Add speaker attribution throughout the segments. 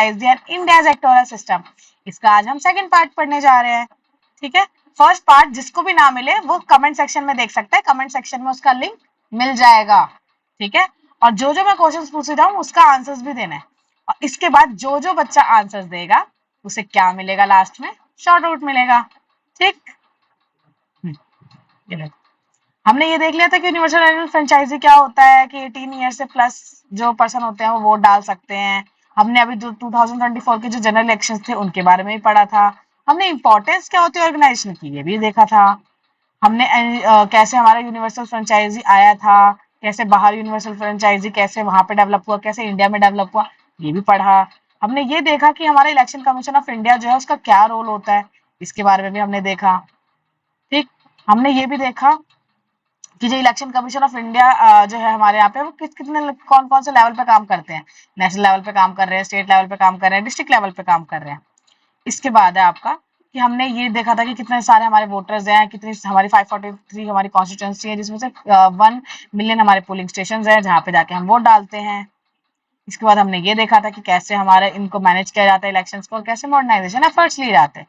Speaker 1: India's electoral system. इसका आज हम सेकंड पार्ट पढ़ने जा रहे हैं। ठीक है, फर्स्ट पार्ट जिसको भी ना मिले वो कमेंट सेक्शन में देख सकता है, कमेंट सेक्शन में उसका लिंक मिल जाएगा। ठीक है, और जो जो मैं क्वेश्चंस पूछ रहा हूँ उसका आंसर्स भी देना है, और इसके बाद जो जो बच्चा आंसर्स देगा उसे क्या मिलेगा, लास्ट में शॉर्ट आउट मिलेगा। ठीक, हमने ये देख लिया था कि यूनिवर्सल एनुअल फ्रेंचाइजी क्या होता है, कि 18 ईयर से प्लस जो पर्सन होते हैं वो वोट डाल सकते हैं। हमने अभी जो 2024 के जो जनरल इलेक्शंस थे उनके बारे में भी पढ़ा था। हमने इंपॉर्टेंस क्या होती है ऑर्गेनाइजेशन की ये भी देखा था। हमने कैसे हमारा यूनिवर्सल फ्रेंचाइजी आया था, कैसे बाहर यूनिवर्सल फ्रेंचाइजी कैसे वहां पे डेवलप हुआ, कैसे इंडिया में डेवलप हुआ, ये भी पढ़ा। हमने ये देखा कि हमारा इलेक्शन कमीशन ऑफ इंडिया जो है उसका क्या रोल होता है, इसके बारे में भी हमने देखा। ठीक, हमने ये भी देखा कि जो इलेक्शन कमीशन ऑफ इंडिया जो है हमारे यहाँ पे वो कितने कौन कौन से लेवल पे काम करते हैं, नेशनल लेवल पे काम कर रहे हैं, स्टेट लेवल पे काम कर रहे हैं, डिस्ट्रिक्ट लेवल पे काम कर रहे हैं। इसके बाद है आपका कि हमने ये देखा था कि कितने सारे हमारे वोटर्स हैं, कितनी हमारी 543 हमारी कॉन्स्टिट्यूंसी है, जिसमें से 1 मिलियन हमारे पोलिंग स्टेशन है जहाँ पे जाके हम वोट डालते हैं। इसके बाद हमने ये देखा था कि कैसे हमारे इनको मैनेज किया जाता है इलेक्शंस को, और कैसे मॉडर्नाइजेशन एफर्ट्स लिए जाते हैं।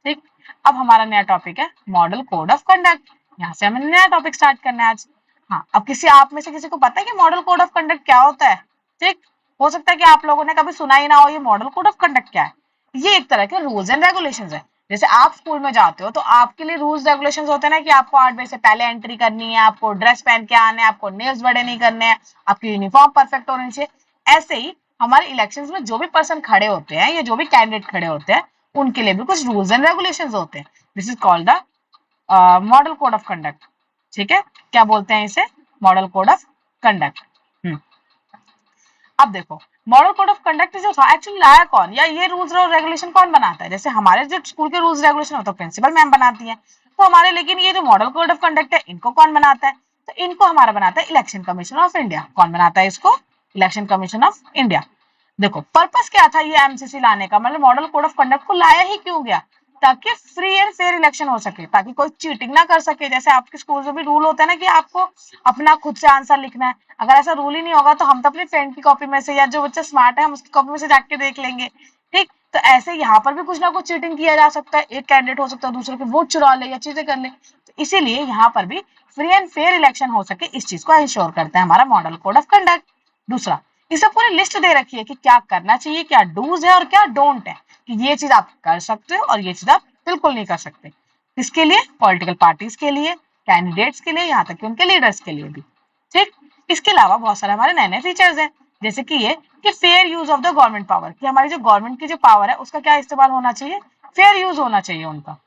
Speaker 1: ठीक, अब हमारा नया टॉपिक है मॉडल कोड ऑफ कंडक्ट। यहाँ से हमें नया टॉपिक स्टार्ट करना है आज। हाँ, अब किसी आप में से किसी को पता है कि मॉडल कोड ऑफ कंडक्ट क्या होता है? ठीक, हो सकता है कि आप लोगों ने कभी सुना ही ना हो ये मॉडल कोड ऑफ कंडक्ट क्या है। ये एक तरह के रूल्स एंड रेगुलेशंस है। जैसे आप स्कूल में जाते हो तो आपके लिए रूल्स रेगुलेशंस होते हैं ना, कि आपको 8 बजे से पहले एंट्री करनी है, आपको ड्रेस पहन के आना है, आपको नेल्स बड़े नहीं करने हैं, आपकी यूनिफॉर्म परफेक्ट होनी चाहिए। ऐसे ही हमारे इलेक्शंस में जो भी पर्सन खड़े होते हैं या जो भी कैंडिडेट खड़े होते हैं उनके लिए भी कुछ रूल्स एंड रेगुलेशंस होते हैं। This is called the model code of conduct. ठीक है, क्या बोलते हैं इसे? Model code of conduct. अब देखो, मॉडल कोड ऑफ कंडक्ट जो था एक्चुअली लाया कौन, या ये रूल्स और रेगुलेशन कौन बनाता है? जैसे हमारे जो स्कूल के रूल्स रेगुलेशन होते हैं प्रिंसिपल मैम बनाती है, तो हमारे लेकिन ये जो मॉडल कोड ऑफ कंडक्ट है इनको कौन बनाता है? तो इनको हमारा बनाता है इलेक्शन कमीशन ऑफ इंडिया। कौन बनाता है इसको? Election commission of India. देखो, पर्पस क्या था ये एमसीसी लाने का, मतलब मॉडल कोड ऑफ कंडक्ट को लाया ही क्यों गया? ताकि फ्री एंड फेयर इलेक्शन हो सके, ताकि कोई चीटिंग ना कर सके। जैसे आपके स्कूल में भी रूल होता है ना कि आपको अपना खुद से आंसर लिखना है, अगर ऐसा रूल ही नहीं होगा तो हम तो अपनी फ्रेंड की कॉपी में से, या जो बच्चा स्मार्ट है हम उसकी कॉपी में से जाके देख लेंगे। ठीक, तो ऐसे यहाँ पर भी कुछ ना कुछ चीटिंग किया जा सकता है, एक कैंडिडेट हो सकता है दूसरे के वोट चुरा ले या चीजें कर ले, तो इसीलिए यहाँ पर भी फ्री एंड फेयर इलेक्शन हो सके, इस चीज को इंश्योर करता है हमारा मॉडल कोड ऑफ कंडक्ट। दूसरा, इसे पूरी लिस्ट दे रखी है कि क्या करना चाहिए, क्या डूज है और क्या डोंट है, कि ये चीज आप कर सकते हो और ये चीज आप बिल्कुल नहीं कर सकते। किसके लिए? पॉलिटिकल पार्टीज के लिए, कैंडिडेट्स के लिए, यहाँ तक कि उनके लीडर्स के लिए भी। ठीक, इसके अलावा बहुत सारे हमारे नए नए फीचर्स हैं, जैसे कि ये कि fair use of the government power, कि हमारी जो गवर्नमेंट की जो पावर है उसका क्या इस्तेमाल होना चाहिए, फेयर यूज होना चाहिए उनका।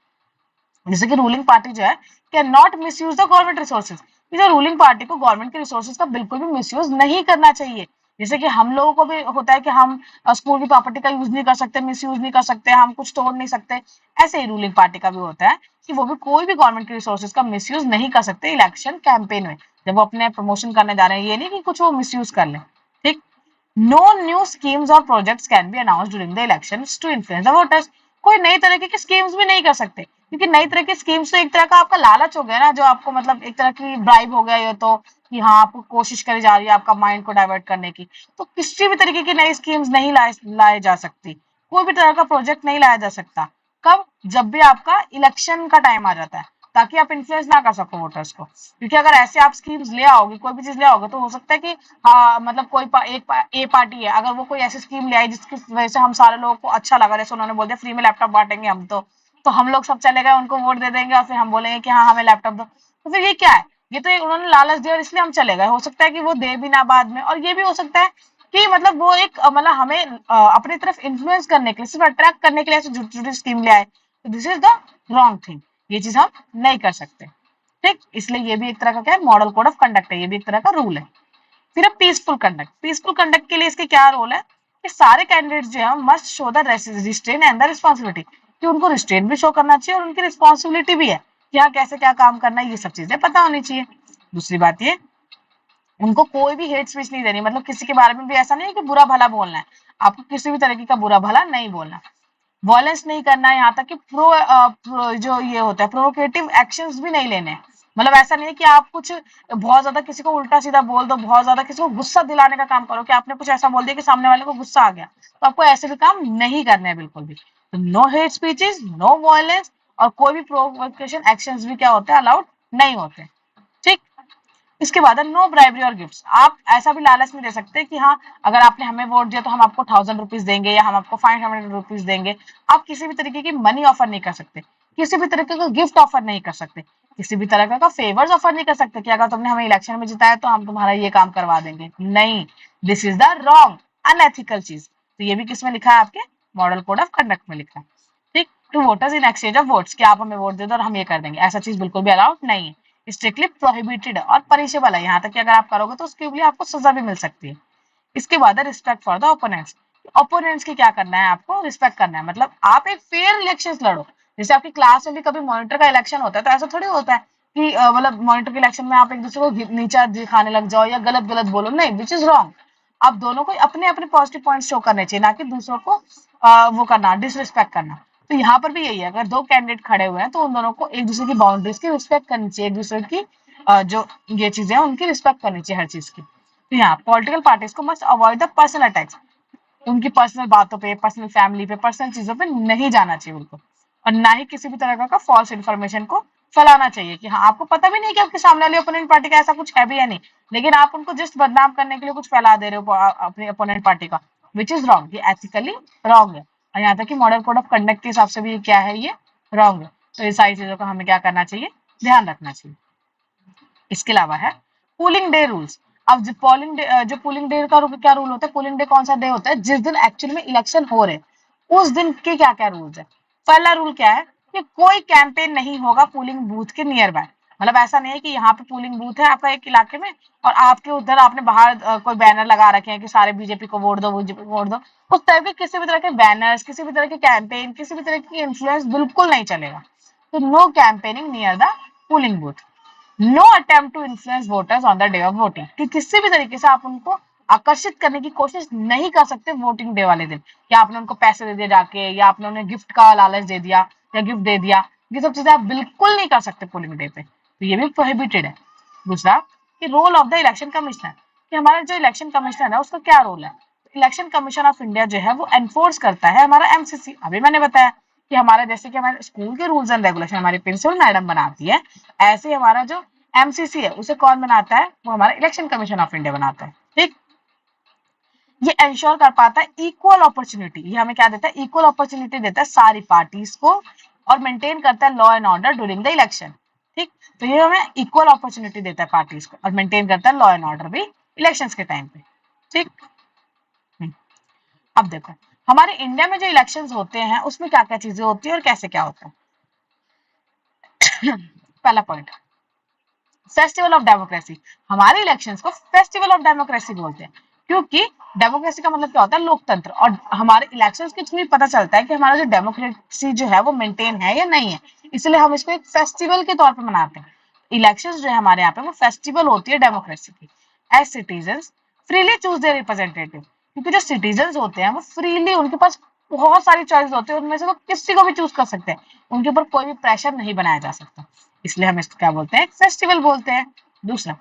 Speaker 1: जैसे कि रूलिंग पार्टी जो है can not miss use the government resources, जो रूलिंग पार्टी को गवर्नमेंट के रिसोर्सेज का बिल्कुल भी मिस यूज नहीं करना चाहिए। जैसे कि हम लोगों को भी होता है कि हम स्कूल की प्रॉपर्टी का यूज नहीं कर सकते, मिस यूज नहीं कर सकते, हम कुछ तोड़ नहीं सकते, ऐसे ही रूलिंग पार्टी का भी होता है कि वो भी कोई भी गवर्नमेंट के रिसोर्सेज का मिस यूज नहीं कर सकते इलेक्शन कैंपेन में, जब वो अपने प्रमोशन करने जा रहे हैं। ये नहीं कि कुछ वो मिस यूज कर ले। ठीक, नो न्यू स्कीम्स और projects can be announced during the elections to influence the voters. कोई नई तरह की स्कीम्स भी नहीं कर सकते, क्योंकि नई तरह की स्कीम्स तो एक तरह का आपका लालच हो गया ना, जो आपको मतलब एक तरह की ब्राइब हो गया ये तो, कि हाँ आपको कोशिश करी जा रही है आपका माइंड को डाइवर्ट करने की। तो किसी भी तरीके की नई स्कीम्स नहीं लाए जा सकती, कोई भी तरह का प्रोजेक्ट नहीं लाया जा सकता। कब? जब भी आपका इलेक्शन का टाइम आ जाता है, ताकि आप इन्फ्लुएंस ना कर सको वोटर्स को। क्योंकि अगर ऐसे आप स्कीम्स ले आओगे, कोई भी चीज ले आओगे, तो हो सकता है कि मतलब कोई ए पार्टी है, अगर वो कोई ऐसी स्कीम ले आई जिसकी वजह से हम सारे लोगों को अच्छा लगा, जैसे उन्होंने बोल दिया फ्री में लैपटॉप बांटेंगे हम, तो हम लोग सब चले गए उनको वोट दे देंगे, और फिर हम बोलेंगे कि हाँ हमें लैपटॉप दो। तो फिर ये क्या है? ये तो उन्होंने लालच दिया और इसलिए हम चले गए। हो सकता है कि वो दे भी ना बाद में, और ये भी हो सकता है कि मतलब वो एक मतलब हमें अपनी तरफ इन्फ्लुएंस करने के लिए, सिर्फ अट्रैक्ट करने के लिए ऐसे झूठी झूठी स्कीम ले आए। तो this is the wrong thing, ये चीज हम नहीं कर सकते। ठीक, इसलिए ये भी एक तरह का क्या है, मॉडल कोड ऑफ कंडक्ट है, ये भी एक तरह का रूल है। फिर अब पीसफुल कंडक्ट, पीसफुल कंडक्ट के लिए इसके क्या रोल है कि सारे कैंडिडेट्स जो है must show the restrain and the responsibility, कि उनको रिस्ट्रेन भी शो करना चाहिए और उनकी रिस्पांसिबिलिटी भी है कि हाँ कैसे क्या काम करना है, ये सब चीजें पता होनी चाहिए। दूसरी बात ये, उनको कोई भी हेट स्पीच नहीं देनी, मतलब किसी के बारे में भी ऐसा नहीं है कि बुरा भला बोलना है, आपको किसी भी तरीके का बुरा भला नहीं बोलना, वायलेंस नहीं करना है, यहाँ तक कि जो ये होता है प्रोवोकेटिव एक्शंस भी नहीं लेने, मतलब ऐसा नहीं है कि आप कुछ बहुत ज्यादा किसी को उल्टा सीधा बोल दो, बहुत ज्यादा किसी को गुस्सा दिलाने का काम करो कि आपने कुछ ऐसा बोल दिया कि सामने वाले को गुस्सा आ गया, तो आपको ऐसे भी काम नहीं करने हैं बिल्कुल भी। तो no hate speeches, no violence, और कोई भी प्रोवोकेशन एक्शंस भी क्या होते हैं, अलाउड नहीं होते। ठीक। इसके बाद है नो ब्राइबरी और गिफ्ट्स। आप ऐसा भी लालच नहीं दे सकते कि हाँ अगर आपने हमें वोट दिया तो हम आपको 1000 रुपीज देंगे या हम आपको 500 रुपीज देंगे। आप किसी भी तरीके की मनी ऑफर नहीं कर सकते, किसी भी तरीके का गिफ्ट ऑफर नहीं कर सकते, किसी भी तरह का फेवर्स ऑफर नहीं कर सकते कि अगर तुमने हमें इलेक्शन में जिताया तो हम तुम्हारा ये काम करवा देंगे। नहीं, this is the wrong unethical चीज। तो ये भी किसमें लिखा है, आपके मॉडल कोड ऑफ कंडक्ट में लिखा है। ठीक। To voters in exchange of votes, कि आप हमें वोट दे दो और हम ये कर देंगे, ऐसा चीज बिल्कुल भी अलाउड नहीं है, स्ट्रिक्टली प्रोहिबिटेड और पनिशेबल है। यहाँ तक कि अगर आप करोगे तो उसके लिए आपको सजा भी मिल सकती है। इसके बाद है respect for the opponents. Opponents की क्या करना है, आपको रिस्पेक्ट करना है। मतलब आप एक फेयर इलेक्शन लड़ो। जैसे आपकी क्लास में भी कभी मॉनिटर का इलेक्शन होता है तो ऐसा थोड़ी होता है कि मतलब मॉनिटर के इलेक्शन में आप एक दूसरे को नीचा दिखाने लग जाओ या गलत गलत बोलो, नहीं, विच इज रॉन्ग। आप दोनों को अपने अपने पॉजिटिव पॉइंट शो करने चाहिए, ना कि दूसरों को वो करना, डिसरिस्पेक्ट करना। तो यहाँ पर भी यही है, अगर दो कैंडिडेट खड़े हुए हैं तो उन दोनों को एक दूसरे की बाउंड्रीज की रिस्पेक्ट करनी चाहिए, एक दूसरे की जो ये चीजें हैं उनकी रिस्पेक्ट करनी चाहिए हर चीज की। तो यहाँ पॉलिटिकल पार्टीज को must avoid the personal attacks. उनकी पर्सनल बातों पे, पर्सनल फैमिली पे, पर्सनल चीजों पे नहीं जाना चाहिए उनको, और ना ही किसी भी तरह का फॉल्स इन्फॉर्मेशन को फैलाना चाहिए कि हाँ आपको पता भी नहीं कि आपके सामने वाली ओपोनेंट पार्टी का ऐसा कुछ है भी या नहीं, लेकिन आप उनको जस्ट बदनाम करने के लिए कुछ फैला दे रहे हो अपनी ओपोनेंट पार्टी का, विच इज रॉन्ग, ये एथिकली रॉन्ग है। और यहाँ तक कि मॉडल कोड ऑफ कंडक्ट के हिसाब से भी क्या है, ये रॉन्ग है। तो ये सारी चीजों का हमें क्या करना चाहिए, ध्यान रखना चाहिए। इसके अलावा है पोलिंग डे रूल्स। अब जो पोलिंग डे, जो पोलिंग डे का क्या रूल होता है, पोलिंग डे कौन सा डे होता है, जिस दिन एक्चुअली में इलेक्शन हो रहे उस दिन के क्या क्या रूल्स है। पहला रूल क्या है कि कोई कैंपेन नहीं होगा पोलिंग बूथ के नियर बाय। मतलब ऐसा नहीं है कि यहाँ पे पोलिंग बूथ है आपका एक इलाके में और आपके उधर आपने बाहर कोई बैनर लगा रखे हैं कि सारे बीजेपी को वोट दो, बीजेपी को वोट दो। उस टाइप के किसी भी तरह के बैनर्स, किसी भी तरह के कैंपेन, किसी भी तरह की इन्फ्लुएंस बिल्कुल नहीं चलेगा। तो no campaigning near the polling booth. No attempt to influence voters on the day of voting, कि किसी भी तरीके से आप उनको आकर्षित करने की कोशिश नहीं कर सकते वोटिंग डे वाले दिन, या आपने उनको पैसे दे दिए जाके, या आपने उन्हें गिफ्ट का लालच दे दिया या गिफ्ट दे दिया, ये सब चीजें आप बिल्कुल नहीं कर सकते पोलिंग डे पे, तो ये भी प्रोहिबिटेड है। दूसरा कि role of the election commissioner, कि हमारा जो इलेक्शन कमिश्नर है उसका क्या रोल है। इलेक्शन कमीशन ऑफ इंडिया जो है वो एनफोर्स करता है हमारा एमसीसी। अभी मैंने बताया कि हमारा जैसे कि हमारे स्कूल के रूल्स एंड रेगुलेशन हमारी प्रिंसिपल मैडम बनाती है, ऐसे ही हमारा जो एमसीसी है उसे कौन बनाता है, वो हमारा इलेक्शन कमीशन ऑफ इंडिया बनाता है। ठीक। ये इंश्योर कर पाता है इक्वल अपॉर्चुनिटी, ये हमें क्या देता है, इक्वल अपॉर्चुनिटी देता है सारी पार्टीज को, और मेंटेन करता है law and order during the election. ठीक। तो ये हमें इक्वल अपॉर्चुनिटी देता है पार्टीज को, और मेंटेन करता है लॉ एंड ऑर्डर भी इलेक्शंस के टाइम पे। ठीक। अब देखो हमारे इंडिया में जो इलेक्शंस होते हैं उसमें क्या क्या चीजें होती है और कैसे क्या होता है। पहला पॉइंट, फेस्टिवल ऑफ डेमोक्रेसी। हमारे इलेक्शंस को फेस्टिवल ऑफ डेमोक्रेसी बोलते हैं, क्योंकि डेमोक्रेसी का मतलब क्या होता है, लोकतंत्र, और हमारे इलेक्शंस के थ्रू पता चलता है कि हमारा जो डेमोक्रेसी जो है वो मेंटेन है या नहीं है, इसलिए हम इसको एक फेस्टिवल के तौर पर मनाते हैं। इलेक्शंस जो है हमारे यहाँ पे वो फेस्टिवल होती है डेमोक्रेसी की। As citizens freely choose their representative, क्योंकि जो सिटीजन्स होते हैं वो फ्रीली, उनके पास बहुत सारी चॉइस होती है, उनमें से वो किसी को भी चूज कर सकते हैं, उनके ऊपर कोई भी प्रेशर नहीं बनाया जा सकता, इसलिए हम इसको क्या बोलते हैं, फेस्टिवल बोलते हैं। दूसरा,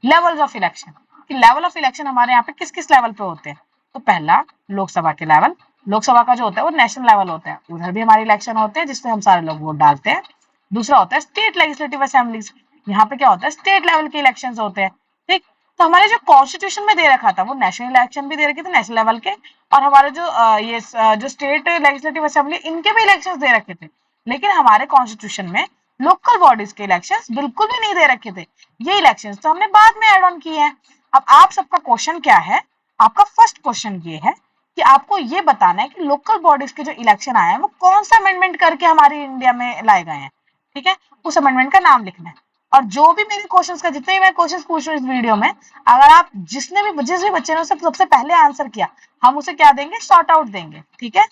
Speaker 1: लेवल्स ऑफ इलेक्शन, कि लेवल ऑफ इलेक्शन हमारे यहाँ पे किस किस लेवल पे होते हैं। तो पहला लोकसभा के लेवल, लोकसभा का जो होता है वो नेशनल लेवल होता है, उधर भी हमारे इलेक्शन होते हैं जिससे हम सारे लोग वोट डालते हैं। दूसरा होता है स्टेट लेजिस्लेटिव असेंबलीज, यहाँ पे क्या होता है, स्टेट लेवल के इलेक्शन होते हैं। ठीक। तो हमारे जो कॉन्स्टिट्यूशन में दे रखा था वो नेशनल इलेक्शन भी दे रखे थे नेशनल लेवल के, और हमारे जो जो स्टेट लेजिस्लेटिव असेंबली इनके भी इलेक्शन दे रखे थे, लेकिन हमारे कॉन्स्टिट्यूशन में लोकल बॉडीज के इलेक्शंस बिल्कुल भी नहीं दे रखे थे, ये इलेक्शंस तो हमने बाद में ऐड ऑन किए हैं। अब आप सबका क्वेश्चन क्या है, आपका फर्स्ट क्वेश्चन ये है कि आपको ये बताना है कि लोकल बॉडीज के जो इलेक्शन आए हैं वो कौन सा अमेंडमेंट करके हमारी इंडिया में लाए गए हैं। ठीक है, उस अमेंडमेंट का नाम लिखना है। और जो भी मेरे क्वेश्चंस का, जितने भी मैं क्वेश्चंस पूछ रही हूँ इस वीडियो में, अगर आप जिस भी बच्चे ने सबसे पहले आंसर किया, हम उसे क्या देंगे, शॉर्ट आउट देंगे। ठीक है,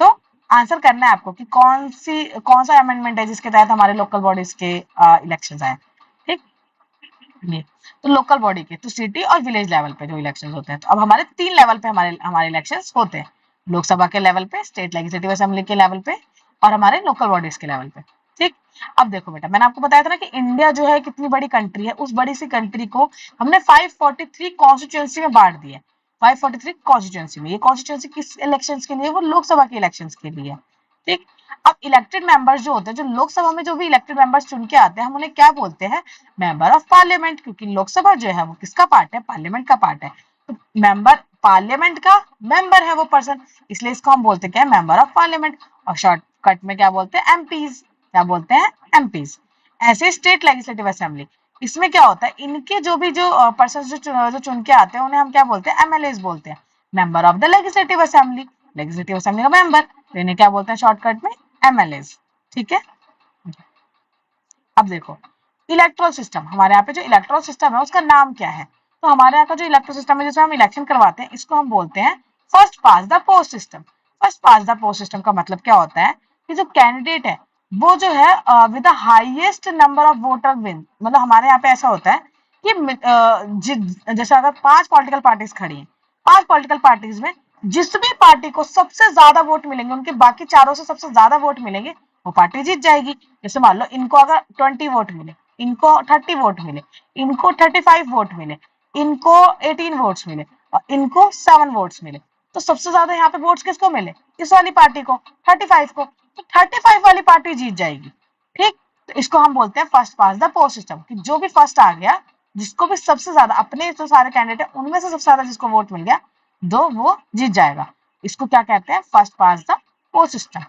Speaker 1: तो आंसर करना है आपको कि कौन सा अमेंडमेंट है जिसके तहत हमारे लोकल बॉडीज के इलेक्शंस आए। ठीक, ये तो लोकल बॉडी के, तो सिटी और विलेज लेवल पे जो इलेक्शंस होते हैं। तो अब हमारे 3 लेवल पे हमारे इलेक्शंस होते हैं, लोकसभा के लेवल पे, स्टेट लेजिस्लेटिव असेंबली के लेवल पे, और हमारे लोकल बॉडीज के लेवल पे। ठीक। अब देखो बेटा, मैंने आपको बताया था ना कि इंडिया जो है कितनी बड़ी कंट्री है, उस बड़ी सी कंट्री को हमने 543 कॉन्स्टिट्यूएंसी में बांट दिया। 543 कॉन्स्टिट्यूएंसी में, ये कॉन्स्टिट्यूएंसी किस इलेक्शंस के लिए? वो लोकसभा के इलेक्शंस के लिए। ठीक। अब इलेक्टेड मेंबर्स जो होते हैं, जो लोकसभा में जो भी इलेक्टेड मेंबर्स चुन के आते हैं, हम उन्हें क्या बोलते हैं? मेंबर ऑफ पार्लियामेंट, क्योंकि लोकसभा जो है वो किसका पार्ट है? पार्लियामेंट का पार्ट है। तो मेंबर पार्लियामेंट का मेंबर है वो पर्सन, इसलिए इसको हम बोलते क्या है? Member of parliament. और शॉर्टकट में क्या बोलते हैं? एमपीज। क्या बोलते हैं? एमपीज। ऐसे स्टेट लेजिस्लेटिव असेंबली, इसमें क्या होता है? इनके जो भी जो पर्सन जो चुन के आते हैं, उन्हें हम क्या बोलते हैं? एमएलएस बोलते हैं, member of the legislative assembly. Legislative assembly का मेंबर, तो इन्हें क्या बोलते हैं शॉर्टकट में? एमएलएस। ठीक है। अब देखो, इलेक्ट्रल सिस्टम, हमारे यहाँ पे जो इलेक्ट्रल सिस्टम है उसका नाम क्या है? तो हमारे यहाँ का जो इलेक्ट्रल सिस्टम है, जिसमें हम इलेक्शन करवाते हैं, इसको हम बोलते हैं first pass the post system. First pass the post system का मतलब क्या होता है? कि जो कैंडिडेट है वो जो है with the highest number of voter win, मतलब हमारे यहाँ पे ऐसा होता है कि जैसे अगर 5 पॉलिटिकल पार्टीज खड़ी हैं, 5 पॉलिटिकल पार्टीज में जिस भी पार्टी को सबसे ज्यादा वोट मिलेंगे, उनके बाकी चारों से सबसे ज्यादा वोट मिलेंगे, वो पार्टी जीत जाएगी। जैसे मान लो इनको अगर 20 वोट मिले, इनको 30 वोट मिले, इनको 35 वोट मिले, इनको 18 वोट्स मिले और इनको 7 वोट्स मिले, तो सबसे ज्यादा यहाँ पे वोट्स किसको मिले? इस वाली पार्टी को, 35 को। तो 35 वाली पार्टी जीत जाएगी। ठीक। तो इसको हम बोलते हैं first pass the post system, कि जो भी फर्स्ट आ गया, जिसको भी सबसे ज्यादा, अपने जो सारे कैंडिडेट है उनमें से सबसे ज्यादा जिसको वोट मिल गया, दो वो जीत जाएगा। इसको क्या कहते हैं? First pass the post system.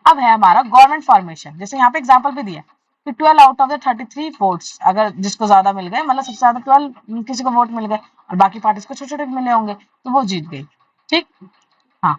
Speaker 1: अब है हमारा गवर्नमेंट फॉर्मेशन, जैसे यहाँ पे एग्जांपल भी दिया कि 12 आउट ऑफ द 33 वोट्स, अगर जिसको ज्यादा मिल गए, मतलब सबसे ज्यादा 12 किसी को वोट मिल गए और बाकी पार्टीज को छोटे छोटे मिले होंगे, तो वो जीत गई। ठीक। हाँ।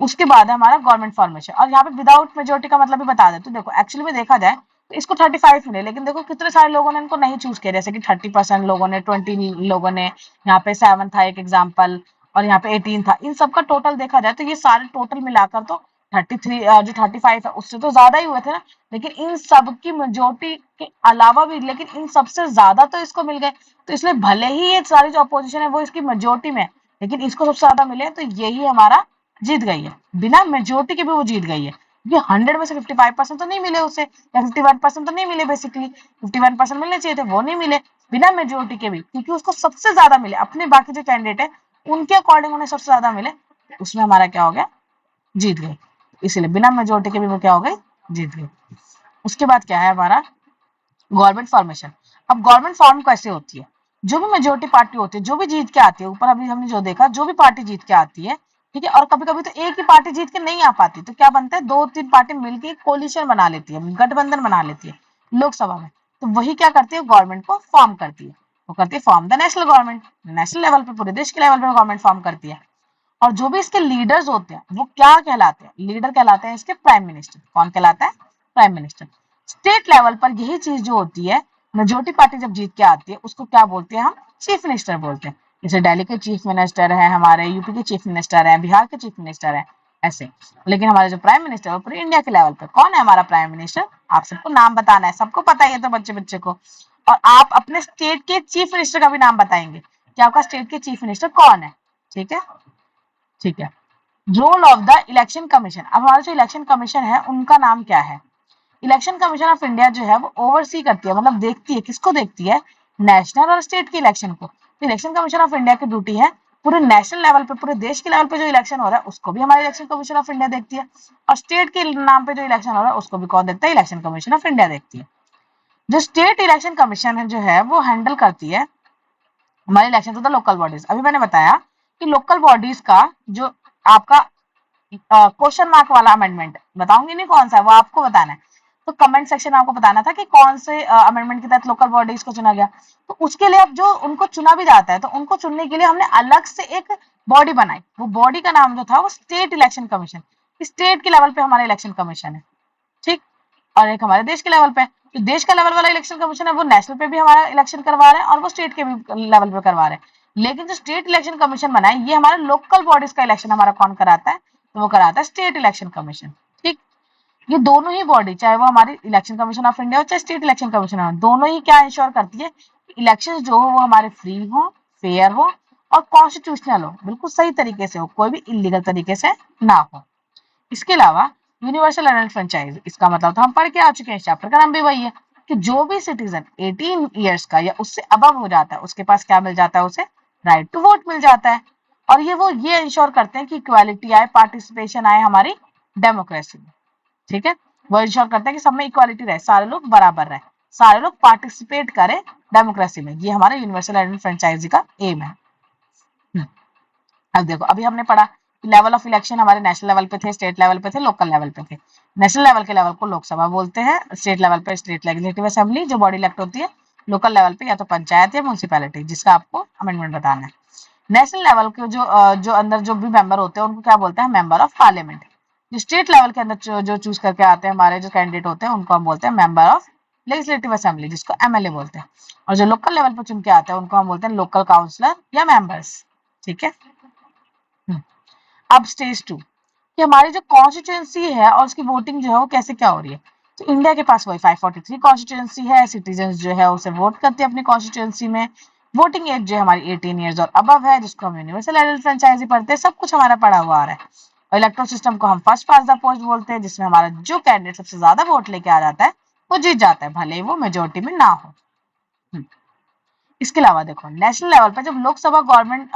Speaker 1: उसके बाद है हमारा गवर्नमेंट फॉर्मेशन, और यहाँ पे विदाउट मेजोरिटी का मतलब भी बता देते। देखो एक्चुअली में देखा जाए तो इसको 35 मिले, लेकिन देखो कितने सारे लोगों ने इनको नहीं चूज किया, जैसे कि 30% लोगों ने, 20 लोगों ने, यहाँ पे 7 था एक एग्जाम्पल, और यहाँ पे 18 था। इन सबका टोटल देखा जाए तो ये सारे टोटल मिलाकर तो 33, जो 35 है उससे तो ज्यादा ही हुए थे ना, लेकिन इन सब की मेजोरिटी के अलावा भी, लेकिन इन सबसे ज्यादा तो इसको मिल गए, तो इसलिए भले ही ये सारी जो अपोजिशन है वो इसकी मेजोरिटी में है, लेकिन इसको सबसे ज्यादा मिले, तो यही हमारा जीत गई है। बिना मेजोरिटी के भी वो जीत गई है, क्योंकि 100 में से 55% तो नहीं मिले उसे, या 51% तो नहीं मिले, बेसिकली 51% मिलने चाहिए थे, वो नहीं मिले बिना मेजोरिटी के भी, क्योंकि उसको सबसे ज्यादा मिले, अपने बाकी जो कैंडिडेट है उनके अकॉर्डिंग उन्हें सबसे ज्यादा मिले, उसमें हमारा क्या हो गया? जीत गई। इसीलिए बिना मेजोरिटी के भी वो क्या हो गई? जीत गई। उसके बाद क्या है हमारा? Government formation. अब गवर्नमेंट फॉर्म कैसे होती है? जो भी मेजोरिटी पार्टी होती है, जो भी जीत के आती है, ऊपर अभी हमने जो देखा, जो भी पार्टी जीत के आती है, ठीक है, और कभी कभी तो एक ही पार्टी जीत के नहीं आ पाती, तो क्या बनता है? 2-3 पार्टी मिलकर कोलिशन बना लेती है, गठबंधन बना लेती है लोकसभा में, तो वही क्या करती है? गवर्नमेंट को फॉर्म करती है। वो करती है form the national government, national level पे, पूरे देश के लेवल पे गवर्नमेंट फॉर्म करती है। और जो भी इसके लीडर्स होते हैं वो क्या कहलाते हैं? लीडर कहलाते हैं इसके प्राइम मिनिस्टर। कौन कहलाता है? Prime minister. स्टेट लेवल पर यही चीज जो होती है, मेजोरिटी पार्टी जब जीत के आती है, उसको क्या बोलते हैं हम? चीफ मिनिस्टर बोलते हैं। जैसे दिल्ली के चीफ मिनिस्टर है, हमारे यूपी के चीफ मिनिस्टर है, बिहार के चीफ मिनिस्टर है, ऐसे। लेकिन हमारे जो प्राइम मिनिस्टर है पूरे इंडिया के लेवल पर, कौन है हमारा प्राइम मिनिस्टर? आप सबको नाम बताना है, सबको पता है तो बच्चे बच्चे को। और आप अपने स्टेट के चीफ मिनिस्टर का भी नाम बताएंगे कि आपका स्टेट के चीफ मिनिस्टर कौन है। ठीक है। ठीक है। Role of the election commission. अब हमारा जो इलेक्शन कमीशन है उनका नाम क्या है? इलेक्शन कमीशन ऑफ इंडिया जो है वो ओवरसी करती है, मतलब देखती है, किसको देखती है? नेशनल और स्टेट के इलेक्शन को। तो इलेक्शन कमीशन ऑफ इंडिया की ड्यूटी है पूरे नेशनल लेवल पे, पूरे देश के लेवल पे जो इलेक्शन हो रहा है उसको भी हमारे इलेक्शन कमीशन ऑफ इंडिया देखती है, और स्टेट के नाम पे जो इलेक्शन हो रहा है उसको भी कौन देखता है? इलेक्शन कमीशन ऑफ इंडिया देखती है। जो स्टेट इलेक्शन कमीशन है जो है वो हैंडल करती है हमारे election to the local bodies. अभी मैंने बताया कि लोकल बॉडीज का जो आपका क्वेश्चन मार्क वाला अमेंडमेंट, बताऊंगी नहीं कौन सा है, वो आपको बताना है, तो कमेंट सेक्शन में आपको बताना था कि कौन से अमेंडमेंट के तहत लोकल बॉडीज को चुना गया। तो उसके लिए अब जो उनको चुना भी जाता है, तो उनको चुनने के लिए हमने अलग से एक बॉडी बनाई। वो बॉडी का नाम जो था वो स्टेट इलेक्शन कमीशन। स्टेट के लेवल पे हमारा इलेक्शन कमीशन है। ठीक। और एक हमारे देश के लेवल पे, जो देश का लेवल वाला इलेक्शन कमीशन है वो नेशनल पे भी हमारा इलेक्शन करवा रहे हैं और वो स्टेट के भी लेवल पे करवा रहे हैं। लेकिन जो स्टेट इलेक्शन कमीशन बना है, ये हमारे लोकल बॉडीज का इलेक्शन हमारा कौन कराता है? तो वो कराता है स्टेट इलेक्शन कमीशन। ठीक। ये दोनों ही बॉडी, चाहे वो हमारी इलेक्शन कमीशन ऑफ इंडिया हो चाहे स्टेट इलेक्शन कमीशन हो, दोनों ही क्या इंश्योर करती है? इलेक्शन जो हो वो हमारे फ्री हो, फेयर हो और कॉन्स्टिट्यूशनल हो, बिल्कुल सही तरीके से हो, कोई भी इलीगल तरीके से ना हो। इसके अलावा यूनिवर्सल एडल्ट फ्रेंचाइज, इसका मतलब तो हम पढ़ के आ चुके हैं, चैप्टर का नाम भी वही है कि जो भी सिटीजन 18 ईयर्स का या उससे अबव हो जाता है उसके पास क्या मिल जाता है, उसे राइट टू वोट मिल जाता है। और ये इंश्योर करते हैं कि इक्वालिटी आए, पार्टिसिपेशन आए हमारी डेमोक्रेसी में, ठीक है। वो इंश्योर करते हैं कि सब में इक्वालिटी रहे, सारे लोग बराबर रहे, सारे लोग पार्टिसिपेट करें डेमोक्रेसी में। ये हमारा यूनिवर्सल एडल्ट फ्रेंचाइजी का एम है। अब देखो, अभी हमने पढ़ा लेवल ऑफ इलेक्शन हमारे नेशनल लेवल पे थे, स्टेट लेवल पे थे, लोकल लेवल पे थे। नेशनल लेवल के लेवल को लोकसभा बोलते हैं, स्टेट लेवल पे स्टेट लेजिस्लेटिव असेंबली जो बॉडी इलेक्ट होती है, लोकल लेवल पे या तो पंचायत या म्यूनिसिपैलिटी जिसका आपको अमेंडमेंट बताना है। नेशनल लेवल के जो अंदर जो भी मेंबर होते हैं उनको क्या बोलते हैं, मेंबर ऑफ पार्लियामेंट। जो स्टेट लेवल के अंदर जो चूज करके आते हैं हमारे जो कैंडिडेट होते हैं उनको हम बोलते हैं मेंबर ऑफ लेजिस्लेटिव असेंबली जिसको एमएलए बोलते हैं। और जो लोकल लेवल पर चुन के आते हैं उनको हम बोलते हैं लोकल काउंसिलर या मेंबर्स, ठीक है। अब स्टेज 2 कि हमारी जो कॉन्स्टिट्यूएंसी है और उसकी वोटिंग जो है वो कैसे क्या हो रही है। तो इंडिया के पास वही 543 कॉन्स्टिट्यूएंसी है, सिटीजन जो है उसे वोट करते हैं अपनी कॉन्स्टिट्यूएंसी में। वोटिंग एज जो है हमारी 18 ईयर्स और अबव है जिसको हम यूनिवर्सल एडल्ट फ्रेंचाइजी पढ़ते हैं, सब कुछ हमारा पढ़ा हुआ आ रहा है। और इलेक्ट्रोल सिस्टम को हम फर्स्ट पास द पोस्ट बोलते हैं जिसमें हमारा जो कैंडिडेट सबसे ज्यादा वोट लेके आ जाता है वो जीत जाता है, भले ही वो मेजोरिटी में ना हो। इसके अलावा देखो नेशनल लेवल पे जब लोकसभा गवर्नमेंट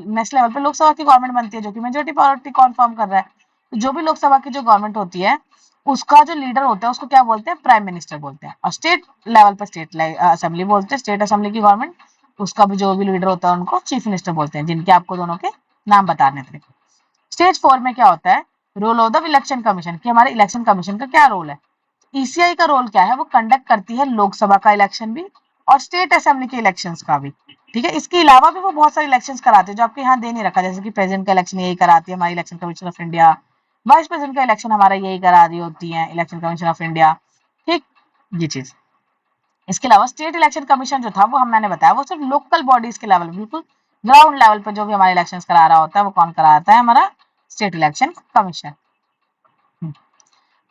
Speaker 1: नेशनल लेवल पे लोकसभा की गवर्नमेंट बनती है जो कि मेजोरिटी पार्टी कॉन्फर्म कर रहा है, तो जो भी लोकसभा की जो गवर्नमेंट होती है उसका जो लीडर होता है उसको क्या बोलते हैं, प्राइम मिनिस्टर बोलते हैं। और स्टेट लेवल पर स्टेट असेंबली बोलते हैं, स्टेट असेंबली की गवर्नमेंट उसका भी जो भी लीडर होता है उनको चीफ मिनिस्टर बोलते हैं, जिनके आपको दोनों के नाम बताने थे। स्टेज 4 में क्या होता है, role of the election commission कि हमारे इलेक्शन कमीशन का क्या रोल है। ईसीआई का रोल क्या है, वो कंडक्ट करती है लोकसभा का इलेक्शन भी और स्टेट असेंबली के इलेक्शंस का भी, ठीक है। इसके अलावा भी वो बहुत सारे इलेक्शंस कराते हैं जो आपके यहाँ दे नहीं रखा, जैसे कि प्रेसिडेंट का इलेक्शन यही कराती है हमारी election commission of India, vice president का इलेक्शन हमारा यही करा रही होती है इलेक्शन कमीशन ऑफ इंडिया, ठीक, ये चीज। इसके अलावा स्टेट इलेक्शन कमीशन जो था वो मैंने बताया वो सिर्फ लोकल बॉडीज के लेवल, बिल्कुल ग्राउंड लेवल पर जो भी हमारे इलेक्शन करा रहा होता है वो कौन कराता है, हमारा स्टेट इलेक्शन कमीशन।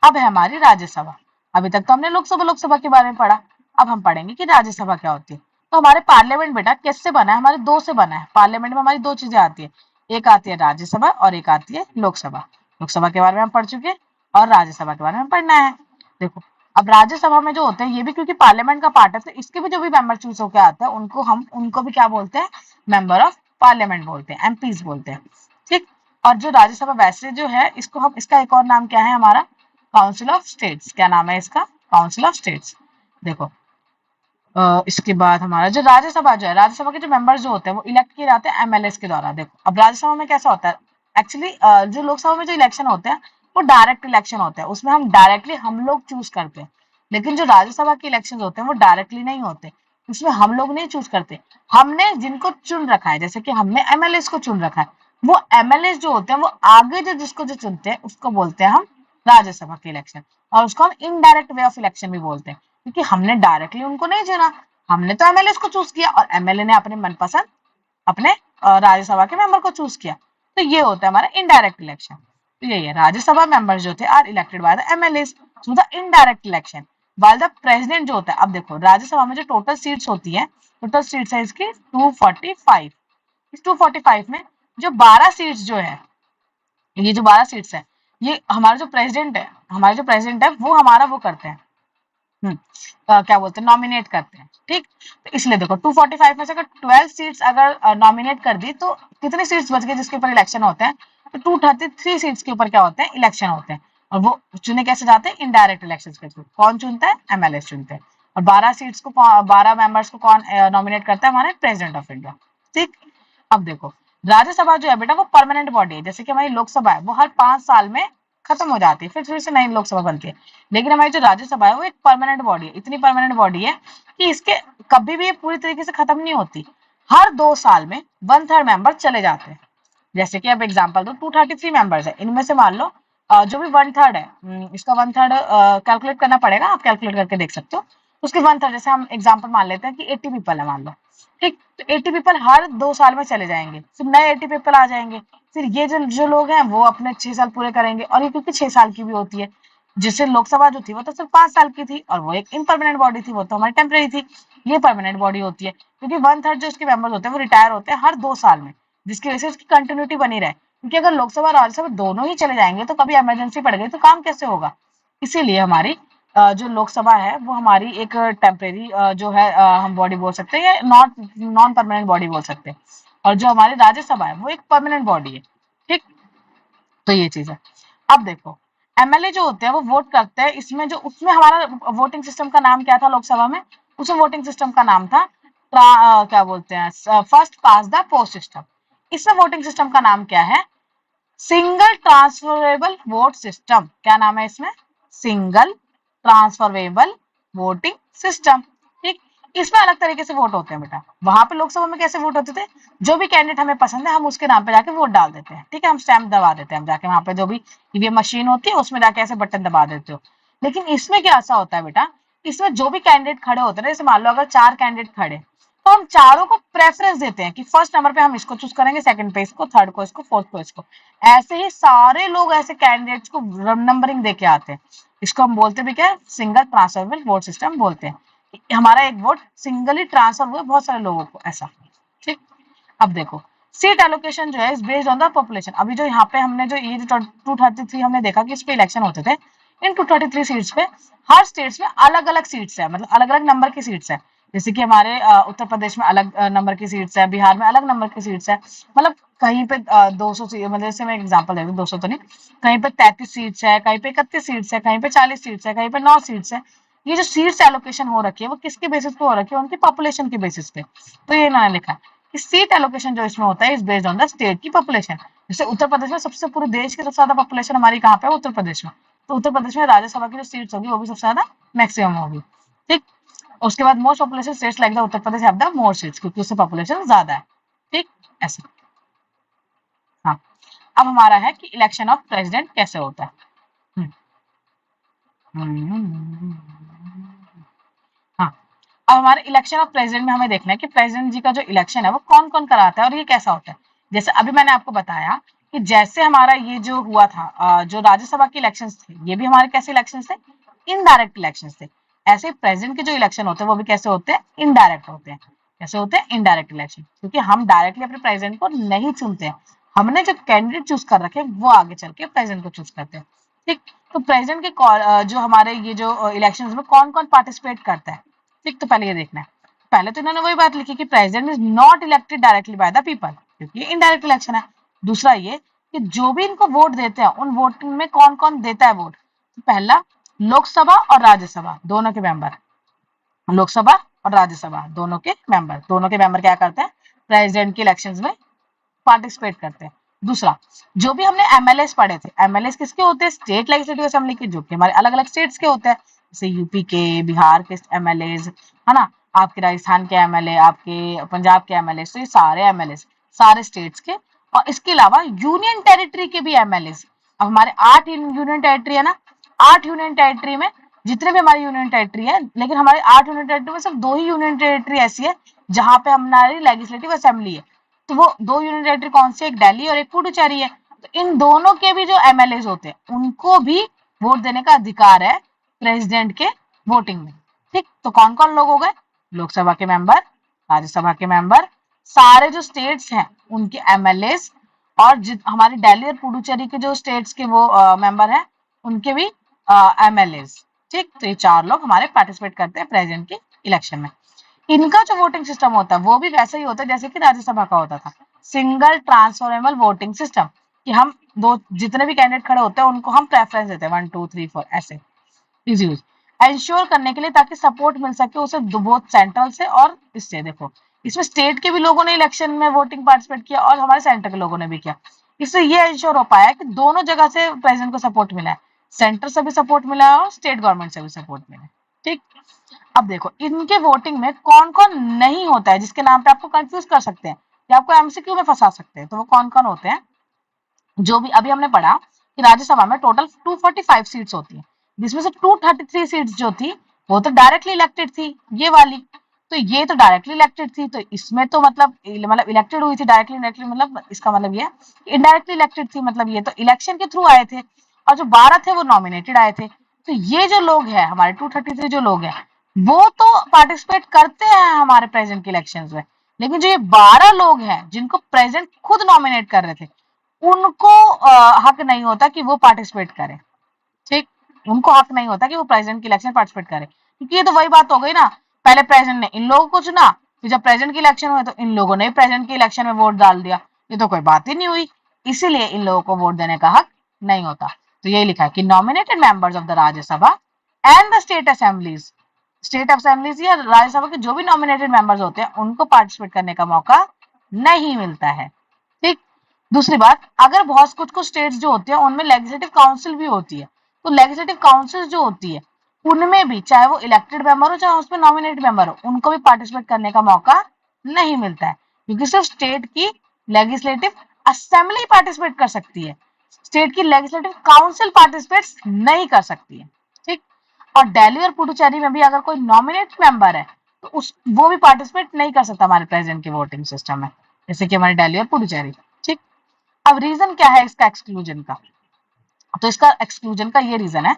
Speaker 1: अब है हमारी राज्यसभा। अभी तक तो हमने लोकसभा के बारे में पढ़ा, अब हम पढ़ेंगे कि राज्यसभा क्या होती है। तो हमारे पार्लियामेंट बेटा किससे बना है, हमारे दो से बना है। पार्लियामेंट में हमारी दो चीजें आती है, एक आती है राज्यसभा और एक आती है लोकसभा। लोकसभा के बारे में हम पढ़ चुके हैं और राज्यसभा के बारे में पढ़ना है। देखो अब राज्यसभा में जो होते हैं ये भी क्योंकि पार्लियामेंट का पार्ट है तो इसके भी जो भी मेंबर चूज होकर आते हैं उनको भी क्या बोलते हैं, मेंबर ऑफ पार्लियामेंट बोलते हैं, एमपीज बोलते हैं, ठीक। और जो राज्यसभा वैसे जो है इसका एक और नाम क्या है हमारा, काउंसिल ऑफ स्टेट्स। क्या नाम है इसका, काउंसिल ऑफ स्टेट्स। देखो इसके बाद हमारा जो राज्यसभा जो है, राज्यसभा के जो मेंबर्स जो होते हैं वो इलेक्ट किए जाते हैं एमएलए के द्वारा। देखो अब राज्यसभा में कैसा होता है, एक्चुअली जो लोकसभा में जो इलेक्शन होते हैं वो डायरेक्ट इलेक्शन होते हैं, उसमें हम लोग चूज करते हैं। लेकिन जो राज्यसभा के इलेक्शन होते हैं वो डायरेक्टली नहीं होते, उसमें हम लोग नहीं चूज करते, हमने जिनको चुन रखा है, जैसे कि हमने एमएलए को चुन रखा है, वो एमएलए जो होते हैं वो आगे जिसको जो चुनते हैं उसको बोलते हैं हम राज्यसभा के इलेक्शन। और उसको हम इनडायरेक्ट वे ऑफ इलेक्शन भी बोलते हैं क्योंकि हमने डायरेक्टली उनको नहीं चुना, हमने तो एमएलए को चूज किया और एमएलए ने अपने मनपसंद अपने राज्यसभा के मेंबर को चूज किया। तो ये होता है हमारा इनडायरेक्ट इलेक्शन। तो यही है, राज्यसभा मेंबर्स जो थे are elected by the MLA through the indirect election, while the president जो होता है। अब देखो राज्यसभा में जो टोटल सीट्स होती है, टोटल सीट्स है इसकी 245। इस 245 में जो 12 सीट्स जो है, ये जो 12 सीट्स है ये हमारा जो प्रेसिडेंट है वो हमारा वो करते हैं, क्या बोलते हैं, नॉमिनेट करते हैं, ठीक। तो इसलिए देखो 245 में से अगर 12 सीट्स अगर नॉमिनेट कर दी तो कितनी सीट्स बच गई जिसके ऊपर इलेक्शन होते हैं, तो 233 सीट्स के ऊपर क्या होते हैं, इलेक्शन होते हैं। और वो चुने कैसे जाते हैं, इनडायरेक्ट इलेक्शन के थ्रू। कौन चुनता है, एमएलए चुनते हैं। और 12 सीट्स को 12 मेंबर्स को कौन नॉमिनेट करता है, हमारे प्रेसिडेंट ऑफ इंडिया, ठीक। अब देखो राज्यसभा जो है बेटा वो परमानेंट बॉडी है, जैसे कि हमारी लोकसभा है वो हर 5 साल में खत्म हो जाती है, फिर से नई लोकसभा बनती है। लेकिन हमारी जो राज्यसभा है वो एक परमानेंट बॉडी है, इतनी परमानेंट बॉडी है कि इसके कभी भी पूरी तरीके से खत्म नहीं होती, हर 2 साल में 1/3 मेंबर चले जाते हैं। जैसे कि अब एग्जांपल दो 233 मेंबर्स है, इनमें से मान लो जो भी 1/3 है, इसका 1/3 कैलकुलेट करना पड़ेगा, आप कैलकुलेट करके देख सकते हो। उसके 1/3 जैसे हम एग्जाम्पल मान लेते हैं कि 80 पीपल है मान लो, ठीक। तो 80 पीपल हर 2 साल में चले जाएंगे, फिर नए 80 पीपल आ जाएंगे, फिर ये जो लोग हैं वो अपने 6 साल पूरे करेंगे। और ये क्योंकि 6 साल की भी होती है, जिससे लोकसभा जो थी वो तो सिर्फ 5 साल की थी और वो एक इनपरमानेंट बॉडी थी, वो तो हमारी टेम्परेरी थी। ये परमानेंट बॉडी होती है क्योंकि 1/3 जो इसके मेंबर्स होते हैं वो रिटायर होते हैं हर 2 साल में, जिसकी वजह से उसकी कंटिन्यूटी बनी रहे। क्योंकि अगर लोकसभा और राज्यसभा दोनों ही चले जाएंगे तो कभी इमरजेंसी पड़ गई तो काम कैसे होगा। इसीलिए हमारी जो लोकसभा है वो हमारी एक टेम्परेरी जो है हम बॉडी बोल सकते हैं या नॉन परमानेंट बॉडी बोल सकते हैं, और जो हमारी राज्यसभा है वो एक परमानेंट बॉडी है। ठीक, तो ये चीज है। अब देखो एमएलए जो होते हैं वो वोट करते हैं, इसमें जो उसमें हमारा वोटिंग सिस्टम का नाम क्या था लोकसभा में, उसमें वोटिंग सिस्टम का नाम था क्या बोलते हैं first pass the post system. इसमें वोटिंग सिस्टम का नाम क्या है, सिंगल ट्रांसफरेबल वोट सिस्टम। क्या नाम है इसमें, सिंगल ट्रांसफरेबल वोटिंग सिस्टम। ठीक, इसमें अलग तरीके से वोट होते हैं बेटा। वहां पे लोकसभा में कैसे वोट होते थे, जो भी कैंडिडेट हमें पसंद है हम उसके नाम पे जाके वोट डाल देते हैं। ठीक है, हम स्टैंप दबा देते हैं, हम जाके वहां पे जो भी ईवीएम मशीन होती है उसमें जाके ऐसे बटन दबा देते हो। लेकिन इसमें क्या ऐसा होता है बेटा, इसमें जो भी कैंडिडेट खड़े होते हैं, जैसे मान लो अगर 4 कैंडिडेट खड़े, तो हम चारों को प्रेफरेंस देते हैं कि फर्स्ट नंबर पे हम इसको चूज करेंगे, सेकंड पे इसको, थर्ड को इसको, फोर्थ को इसको। ऐसे ही सारे लोग ऐसे कैंडिडेट्स को नंबरिंग देके आते हैं। इसको हम बोलते भी क्या है, सिंगल ट्रांसफरेबल वोट सिस्टम बोलते हैं। हमारा एक वोट सिंगली ट्रांसफर हुआ बहुत सारे लोगों को, ऐसा। ठीक, अब देखो सीट एलोकेशन जो है is based on the population. अभी जो यहाँ पे हमने जो ये 233 हमने देखा कि इस पे इलेक्शन होते थे, इन 233 सीट्स पे हर स्टेट्स में अलग अलग सीट्स है, मतलब अलग अलग नंबर की सीट्स है। जैसे कि हमारे उत्तर प्रदेश में अलग नंबर की सीट्स है, बिहार में अलग नंबर की सीट्स है, मतलब कहीं पे 200 मतलब जैसे मैं एग्जांपल दे दूं, 200 तो नहीं, कहीं पे 33 सीट्स है, कहीं पे 31 सीट्स है, कहीं पे 40 सीट्स है, कहीं पे 9 सीट्स है। ये जो सीट्स एलोकेशन हो रखी है वो किसके बेसिस पे हो रखी है, उनकी पॉपुलेशन के बेसिस पे। तो ये इन्होंने लिखा है कि सीट एलोकेशन जो इसमें होता है is based on the state की पॉपुलेशन। जैसे उत्तर प्रदेश में सबसे पूरे देश की सबसे ज्यादा पॉपुलेशन हमारी कहाँ पे है, उत्तर प्रदेश में। तो उत्तर प्रदेश में राज्यसभा की जो सीट्स होगी वो भी सबसे ज्यादा मैक्सिमम होगी। ठीक, उसके बाद most population states like the Uttar Pradesh have the more seats, क्योंकि उससे पॉपुलेशन ज्यादा है। ठीक, ऐसे। हाँ, अब हमारा है कि इलेक्शन ऑफ प्रेसिडेंट कैसे होता है। हाँ, अब हमारे इलेक्शन ऑफ प्रेसिडेंट में हमें देखना है कि प्रेसिडेंट जी का जो इलेक्शन है वो कौन कौन कराता है और ये कैसा होता है। जैसे अभी मैंने आपको बताया कि जैसे हमारा ये जो हुआ था जो राज्यसभा के इलेक्शंस थे, ये भी हमारे कैसे इलेक्शंस थे, इनडायरेक्ट इलेक्शंस थे। ऐसे प्रेसिडेंट के जो इलेक्शन होते हैं वो भी कैसे होते हैं, इनडायरेक्ट होते हैं। कैसे होते हैं, इनडायरेक्ट इलेक्शन, क्योंकि हम डायरेक्टली अपने प्रेसिडेंट को नहीं चुनते हैं, हमने जो कैंडिडेट चूज कर रखे वो आगे चल के प्रेसिडेंट को चूज करते हैं। ठीक, तो प्रेसिडेंट के जो हमारे ये जो इलेक्शन में कौन कौन पार्टिसिपेट करता है। ठीक, तो पहले ये देखना है। पहले तो इन्होंने वही बात लिखी कि president is not elected directly by the people, क्योंकि इनडायरेक्ट इलेक्शन है। दूसरा ये कि जो भी इनको वोट देते हैं उन वोटिंग में कौन कौन देता है वोट। तो पहला, लोकसभा और राज्यसभा दोनों के मेंबर, लोकसभा और राज्यसभा दोनों के मेंबर क्या करते हैं, प्रेसिडेंट के इलेक्शंस में पार्टिसिपेट करते हैं। दूसरा, जो भी हमने एमएलएस पढ़े थे, एमएलएस किसके होते हैं, स्टेट लेजिस्लेटिव असेंबली के, जो कि हमारे अलग अलग स्टेट्स के होते हैं, जैसे यूपी के, बिहार के एमएलएस, है ना, आपके राजस्थान के एमएलए, आपके पंजाब के एमएलए, तो ये सारे एमएलए सारे स्टेट्स के। और इसके अलावा यूनियन टेरिटरी के भी एमएलए। अब हमारे 8 यूनियन टेरिटरी है ना, 8 यूनियन टेरिटरी में जितने भी हमारी यूनियन टेरिटरी है, लेकिन हमारे 8 यूनियन टेरिटरी में सिर्फ 2 ही यूनियन टेरिटरी ऐसी है जहां पे हमारी लेजिस्लेटिव असेंबली है। तो वो 2 यूनियन टेरिटरी कौन सी है, एक दिल्ली और एक पुडुचेरी है। तो इन दोनों के भी जो एमएलए होते हैं उनको भी वोट देने का अधिकार है प्रेसिडेंट के वोटिंग में। ठीक, तो कौन कौन लोग हो गए, लोकसभा के मेंबर, राज्यसभा के मेंबर, सारे जो स्टेट्स हैं उनके एमएलए, और हमारी दिल्ली और पुडुचेरी के जो स्टेट्स के वो मेंबर हैं उनके भी एमएलए। ठीक, तो ये 4 लोग हमारे पार्टिसिपेट करते हैं प्रेसिडेंट के इलेक्शन में। इनका जो वोटिंग सिस्टम होता है वो भी वैसा ही होता है जैसे कि राज्यसभा का होता था, सिंगल ट्रांसफरेबल वोटिंग सिस्टम, कि हम दो जितने भी कैंडिडेट खड़े होते हैं उनको हम प्रेफरेंस देते हैं 1 2 3 4 ऐसे इज यूज इंश्योर करने के लिए, ताकि सपोर्ट मिल सके उसे बोथ सेंट्रल से और इससे। देखो इसमें स्टेट के भी लोगों ने इलेक्शन में वोटिंग पार्टिसिपेट किया और हमारे सेंटर के लोगों ने भी किया। इससे ये इंश्योर हो पाया कि दोनों जगह से प्रेसिडेंट को सपोर्ट मिला है, सेंटर से भी सपोर्ट मिला है और स्टेट गवर्नमेंट से भी सपोर्ट मिला है। ठीक, अब देखो इनके वोटिंग में कौन कौन नहीं होता है, जिसके नाम पे आपको कंफ्यूज कर सकते हैं या आपको एमसीक्यू में फंसा सकते हैं। तो वो कौन कौन होते हैं, जो भी अभी हमने पढ़ा कि राज्यसभा में टोटल 245 सीट्स होती है, जिसमें से 233 सीट्स जो थी वो तो डायरेक्टली इलेक्टेड थी, ये वाली। तो ये तो डायरेक्टली इलेक्टेड थी, तो इसमें तो मतलब इलेक्टेड हुई थी डायरेक्टली, इलेक्टेड मतलब इसका मतलब ये इनडायरेक्टली इलेक्टेड थी, मतलब ये तो इलेक्शन के थ्रू आए थे, और जो 12 थे वो नॉमिनेटेड आए थे। तो ये जो लोग हैं हमारे 233 जो लोग हैं वो तो पार्टिसिपेट करते हैं हमारे प्रेसिडेंट के इलेक्शन में, लेकिन जो ये 12 लोग हैं जिनको प्रेसिडेंट खुद नॉमिनेट कर रहे थे उनको हक नहीं होता कि वो पार्टिसिपेट करें। ठीक, उनको हक नहीं होता कि वो प्रेसिडेंट की इलेक्शन पार्टिसिपेट करे, क्योंकि ये तो वही बात हो गई ना, पहले प्रेसिडेंट ने इन लोगों को चुना, फिर जब प्रेसिडेंट की इलेक्शन हुई तो इन लोगों ने प्रेसिडेंट की इलेक्शन में वोट डाल दिया, ये तो कोई बात ही नहीं हुई, इसीलिए इन लोगों को वोट देने का हक नहीं होता। तो यही लिखा है कि nominated members of the Rajya Sabha and the state assemblies या राज्यसभा के जो भी नॉमिनेटेड मेंबर्स होते हैं उनको पार्टिसिपेट करने का मौका नहीं मिलता है। ठीक, दूसरी बात, अगर बहुत कुछ स्टेट्स जो होते हैं उनमें लेजिस्लेटिव काउंसिल भी होती है, तो लेजिस्लेटिव काउंसिल जो होती है उनमें भी चाहे वो इलेक्टेड मेंबर हो चाहे उसमें नॉमिनेटेड मेंबर हो, उनको भी पार्टिसिपेट करने का मौका नहीं मिलता है, क्योंकि सिर्फ स्टेट की लेजिस्लेटिव असेंबली पार्टिसिपेट कर सकती है, स्टेट की लेजिस्लेटिव काउंसिल पार्टिसिपेट नहीं कर सकती है। ठीक, और दिल्ली और पुडुचेरी में भी अगर कोई नॉमिनेट मेंबर है तो उस वो भी पार्टिसिपेट नहीं कर सकता हमारे प्रेसिडेंट के वोटिंग सिस्टम में, जैसे कि हमारे दिल्ली और पुडुचेरी। ठीक, अब रीजन क्या है इसका एक्सक्लूजन का, तो इसका एक्सक्लूजन का ये रीजन है,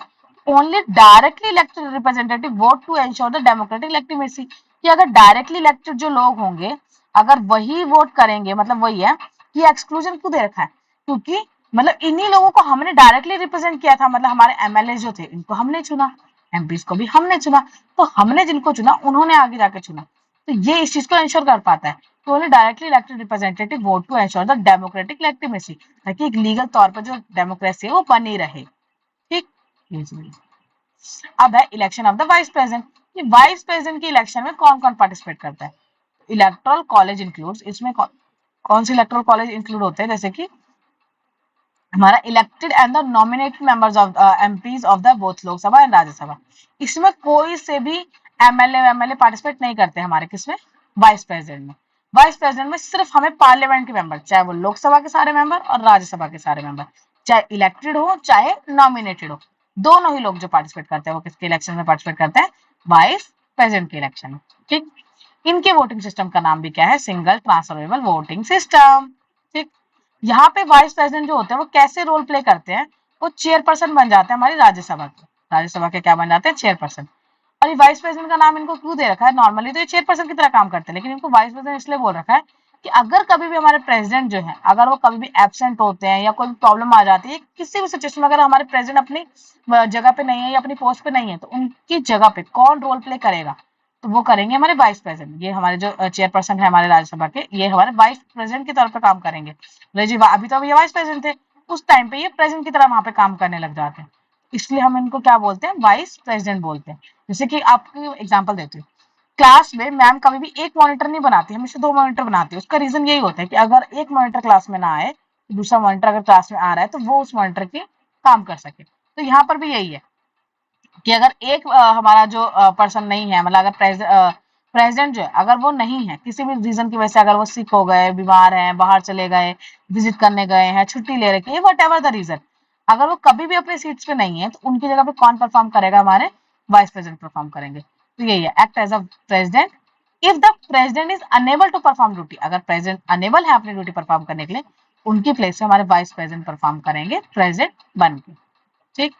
Speaker 1: only directly elected representative vote to ensure the democratic legitimacy, कि अगर डायरेक्टली इलेक्टेड जो लोग होंगे अगर वही वोट करेंगे, मतलब वही है, ये एक्सक्लूजन क्यों दे रखा है, क्योंकि मतलब इन्हीं लोगों को हमने डायरेक्टली रिप्रेजेंट किया था, मतलब हमारे एमएलए जो थे इनको हमने चुना, एमपीज को भी हमने चुना, तो हमने जिनको चुना उन्होंने आगे जाके चुना, तो ये इस चीज को इंश्योर कर पाता है। तो only directly elected representative vote to ensure the democratic legitimacy, ताकि एक लीगल तौर पर जो डेमोक्रेसी है वो बनी रहे। ठीक, अब है election of the vice president, कि वाइस प्रेसिडेंट की इलेक्शन में कौन कौन पार्टिसिपेट करता है। इलेक्टोरल कॉलेज इंक्लूड्स, इसमें कौन से इलेक्टोरल कॉलेज इंक्लूड होते हैं, जैसे कि हमारा elected and the nominated members of MPs of the both Lok Sabha and Rajya Sabha, इसमें कोई से भी एमएलए पार्टिसिपेट नहीं करते हमारे किसमें, वाइस प्रेसिडेंट में। वाइस प्रेसिडेंट में सिर्फ हमें पार्लियामेंट के मेंबर, चाहे वो लोकसभा के सारे मेंबर और राज्यसभा के सारे मेंबर, चाहे इलेक्टेड हो चाहे नॉमिनेटेड हो, दोनों ही लोग जो पार्टिसिपेट करते हैं वो किसके इलेक्शन में पार्टिसिपेट करते हैं, वाइस प्रेसिडेंट के इलेक्शन में। ठीक, इनके वोटिंग सिस्टम का नाम भी क्या है, सिंगल ट्रांसफरेबल वोटिंग सिस्टम। ठीक, यहाँ पे वाइस प्रेसिडेंट जो होते हैं वो कैसे रोल प्ले करते हैं, वो चेयरपर्सन बन जाते हैं हमारी राज्यसभा के क्या बन जाते हैं, चेयरपर्सन। और ये वाइस प्रेसिडेंट का नाम इनको क्यों दे रखा है, नॉर्मली तो ये चेयरपर्सन की तरह काम करते हैं, लेकिन इनको वाइस प्रेसिडेंट इसलिए बोल रखा है कि अगर कभी भी हमारे प्रेसिडेंट जो है अगर वो कभी भी एब्सेंट होते हैं या कोई भी प्रॉब्लम आ जाती है किसी भी सिचुएशन में, अगर हमारे प्रेसिडेंट अपनी जगह पे नहीं है या अपनी पोस्ट पे नहीं है, तो उनकी जगह पे कौन रोल प्ले करेगा, तो वो करेंगे हमारे वाइस प्रेसिडेंट। ये हमारे जो चेयरपर्सन है हमारे राज्यसभा के, ये हमारे वाइस प्रेसिडेंट के तौर पर काम करेंगे। अभी तो ये वाइस प्रेसिडेंट थे, उस टाइम पे ये प्रेसिडेंट की तरह वहां पे काम करने लग जाते हैं, इसलिए हम इनको क्या बोलते हैं, वाइस प्रेसिडेंट बोलते हैं। जैसे कि आपको एग्जांपल देती हूँ, क्लास में मैम कभी भी एक मॉनिटर नहीं बनाती, हमेशा दो मॉनिटर बनाती है। उसका रीजन यही होता है कि अगर एक मॉनिटर क्लास में ना आए तो दूसरा मॉनिटर अगर क्लास में आ रहा है तो वो उस मॉनिटर के काम कर सके। तो यहाँ पर भी यही है कि अगर एक हमारा जो पर्सन नहीं है, मतलब अगर प्रेसिडेंट जो है अगर वो नहीं है किसी भी रीजन की वजह से, अगर वो सिक हो गए, बीमार हैं, बाहर चले गए, विजिट करने गए हैं, छुट्टी ले रखी है, वट एवर द रीजन, अगर वो कभी भी अपने सीट्स पे नहीं है तो उनकी जगह पे कौन परफॉर्म करेगा, हमारे वाइस प्रेसिडेंट परफॉर्म करेंगे। तो यही है, act as a president if the president is unable to perform duty, अगर प्रेसिडेंट अनेबल है अपनी ड्यूटी परफॉर्म करने के लिए, उनकी प्लेस से हमारे वाइस प्रेसिडेंट परफॉर्म करेंगे प्रेसिडेंट बन के। ठीक,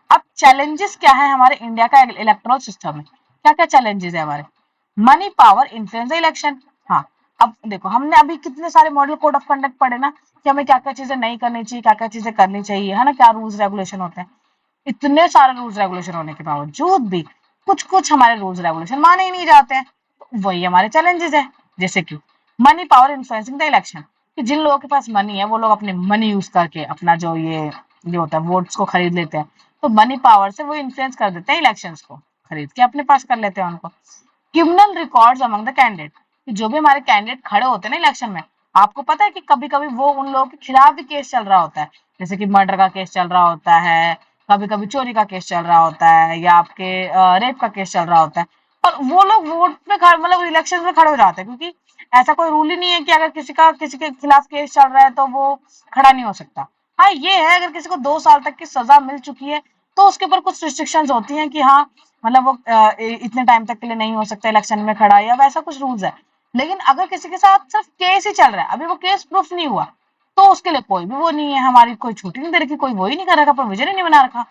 Speaker 1: अब चैलेंजेस क्या है हमारे इंडिया का इलेक्टोरल सिस्टम में, क्या क्या चैलेंजेस है हमारे, money power influence the election. हाँ, अब देखो हमने अभी कितने सारे मॉडल कोड ऑफ कंडक्ट पढ़े ना, कि हमें क्या क्या चीजें नहीं करनी चाहिए, क्या क्या चीजें करनी चाहिए, है ना, क्या रूल्स रेगुलेशन होते हैं। इतने सारे रूल्स रेगुलेशन होने के बावजूद भी कुछ कुछ हमारे रूल्स रेगुलेशन माने ही नहीं जाते हैं, तो वही हमारे चैलेंजेस है। जैसे कि money power influencing the election, कि जिन लोगों के पास मनी है वो लोग अपने मनी यूज करके अपना जो ये होता है वोट्स को खरीद लेते हैं, तो मनी पावर से वो इन्फ्लुएंस कर देते हैं इलेक्शंस को, खरीद के अपने पास कर लेते हैं उनको। Criminal records among the candidate, जो भी हमारे कैंडिडेट खड़े होते हैं ना इलेक्शन में, आपको पता है कि कभी कभी वो उन लोगों के खिलाफ भी केस चल रहा होता है, जैसे कि मर्डर का केस चल रहा होता है, कभी कभी चोरी का केस चल रहा होता है, या आपके रेप का केस चल रहा होता है, और वो लोग वोट में मतलब इलेक्शन में खड़े हो जाते हैं, क्योंकि ऐसा कोई रूल ही नहीं है कि अगर किसी के खिलाफ केस चल रहा है तो वो खड़ा नहीं हो सकता। हाँ ये है, अगर किसी को 2 साल तक की सजा मिल चुकी है तो उसके ऊपर कुछ रिस्ट्रिक्शंस होती हैं कि हाँ मतलब वो इतने टाइम तक के लिए नहीं हो सकता इलेक्शन में खड़ा, या वैसा कुछ रूल्स है। लेकिन अगर किसी के साथ सिर्फ केस ही चल रहा है, अभी वो केस प्रूफ नहीं हुआ, तो उसके लिए कोई भी वो नहीं है, हमारी कोई छुट्टी नहीं दे रखी, कोई वो ही नहीं कर रखा, प्रोविजन ही नहीं बना रखा।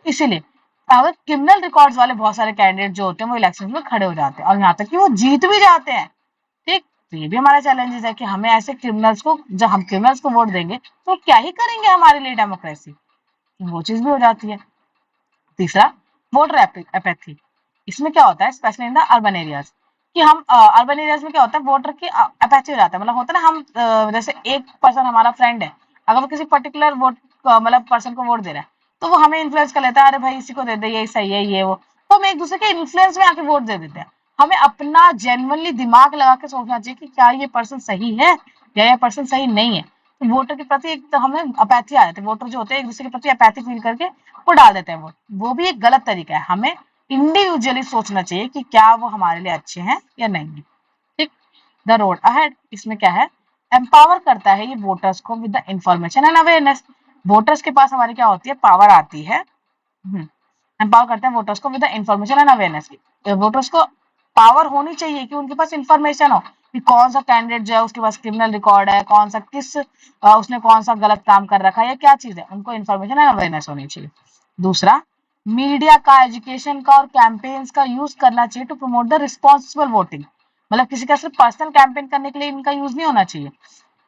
Speaker 1: इसीलिए अगर क्रिमिनल रिकॉर्ड्स वाले बहुत सारे कैंडिडेट जो होते हैं वो इलेक्शन में खड़े हो जाते हैं, और यहाँ तक कि वो जीत भी जाते हैं। ठीक, तो ये भी हमारा चैलेंजेस है कि हमें ऐसे क्रिमिनल्स को, जब हम क्रिमिनल्स को वोट देंगे तो क्या ही करेंगे हमारे लिए डेमोक्रेसी, वो चीज भी हो जाती है। तीसरा, वोटर एपैथी। इसमें क्या होता है, specially in the urban areas, कि हम अर्बन एरियाज में क्या होता है, वोटर की एपैथी हो जाता है। मतलब होता है ना, हम जैसे एक पर्सन हमारा फ्रेंड है, अगर वो किसी पर्टिकुलर वोट मतलब पर्सन को वोट दे रहा है, तो वो हमें इन्फ्लुएंस कर लेता है, अरे भाई इसी को दे दे, ये सही है, ये वो, तो हम एक दूसरे के इन्फ्लुएंस में आके वोट दे देते हैं। हमें अपना जेन्युइनली दिमाग लगा के सोचना चाहिए कि क्या ये पर्सन सही है या ये पर्सन सही नहीं है। तो वोटर के प्रति एक तो हमें अपैथी आ जाती है, वोटर जो होते हैं एक दूसरे के प्रति अपैथी फील करके वो डाल देते हैं वोट, वो भी एक गलत तरीका है। हमें इंडिविजुअली सोचना चाहिए कि क्या वो हमारे लिए अच्छे हैं या नहीं। ठीक। द रोड अहेड, इसमें क्या है, एम्पावर करता है ये वोटर्स को with the information and awareness. Voters के पास हमारी क्या होती है, पावर आती है। एम्पावर करते हैं वोटर्स को with the information and awareness. Voters को पावर होनी चाहिए कि उनके पास इंफॉर्मेशन हो कि कौन सा कैंडिडेट जो है उसके पास क्रिमिनल रिकॉर्ड है, कौन सा उसने कौन सा गलत काम कर रखा है या क्या चीज है, उनको इन्फॉर्मेशन एंड अवेयरनेस होनी चाहिए। दूसरा, मीडिया का, एजुकेशन का और कैंपेन्स का यूज करना चाहिए to promote the responsible voting. मतलब किसी का सिर्फ पर्सनल कैंपेन करने के लिए इनका यूज नहीं होना चाहिए।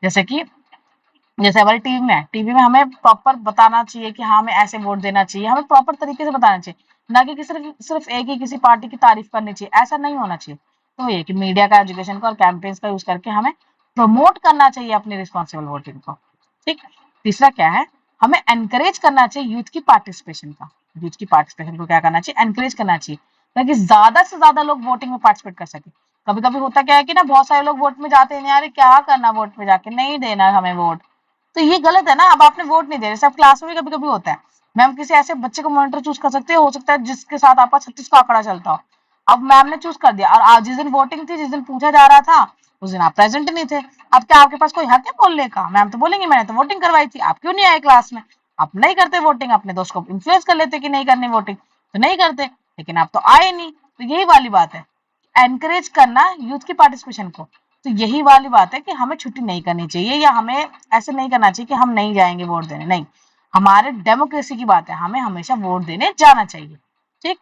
Speaker 1: जैसे हमारी टीवी में हमें प्रॉपर बताना चाहिए कि हाँ हमें ऐसे वोट देना चाहिए, हमें प्रॉपर तरीके से बताना चाहिए, ना कि सिर्फ सिर्फ एक ही किसी पार्टी की तारीफ करनी चाहिए, ऐसा नहीं होना चाहिए। तो ये कि मीडिया का, एजुकेशन का और कैंपेन्स का यूज करके हमें प्रमोट करना चाहिए अपनी रिस्पॉन्सिबल वोटिंग को। ठीक। तीसरा क्या है, हमें एनकरेज करना चाहिए यूथ की पार्टिसिपेशन का। यूथ की पार्टिसिपेशन को क्या करना चाहिए, एनकरेज करना चाहिए, ताकि ज्यादा से ज्यादा लोग वोटिंग में पार्टिसिपेट कर सके। कभी कभी होता क्या है कि ना, बहुत सारे लोग वोट में जाते हैं, यार क्या करना वोट में जाके, नहीं देना हमें वोट, तो ये गलत है ना। अब आपने वोट नहीं दे रहे, सब क्लास में भी कभी कभी होता है, मैम किसी ऐसे बच्चे को मॉनिटर चूज कर सकते हो सकता है जिसके साथ आपका 36 का आंकड़ा चलता हो। अब मैम ने चूज कर दिया और आज जिस दिन वोटिंग थी, जिस दिन पूछा जा रहा था, उस दिन आप प्रेजेंट नहीं थे। अब क्या आपके पास कोई हक है बोलने का? मैम तो बोलेंगी मैंने तो वोटिंग करवाई थी, आप क्यों नहीं आए क्लास में? आप नहीं करते वोटिंग, अपने दोस्त को इन्फ्लुएंस कर लेते कि नहीं करनी वोटिंग, तो नहीं करते, लेकिन आप तो आए नहीं। तो यही वाली बात है, एनकरेज करना यूथ की पार्टिसिपेशन को। तो यही वाली बात है कि हमें छुट्टी नहीं करनी चाहिए या हमें ऐसे नहीं करना चाहिए कि हम नहीं जाएंगे वोट देने, नहीं, हमारे डेमोक्रेसी की बात है, हमें हमेशा वोट देने जाना चाहिए। ठीक।